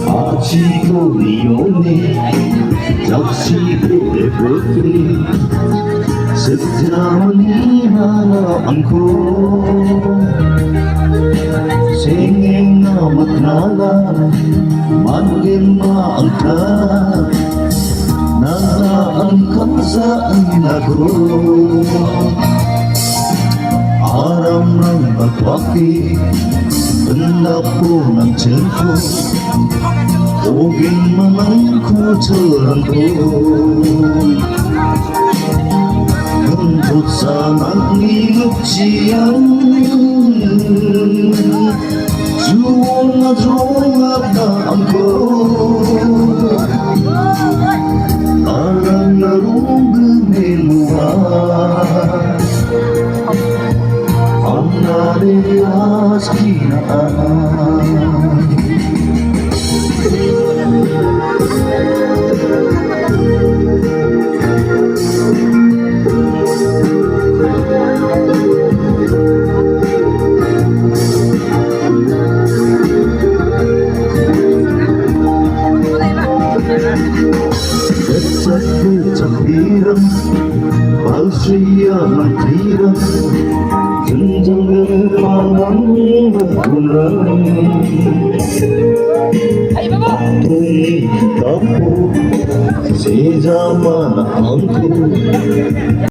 아직도 네 오네 적시도의 꽃들이 습담은 이 하나 않고 생행 나만 나가 만든 마angka nasaan kang saan ako aram ng pagpaki Hendak po ng tiyan ko Uging manang kuturan ko Hantod sa nangingap siyang Jungat ako Parang larong gumiluha Ang narias kinaan Kecak hirang Palsuya ng tirang Jenjang gemarang berkurang Tunggu kamu Si zaman angku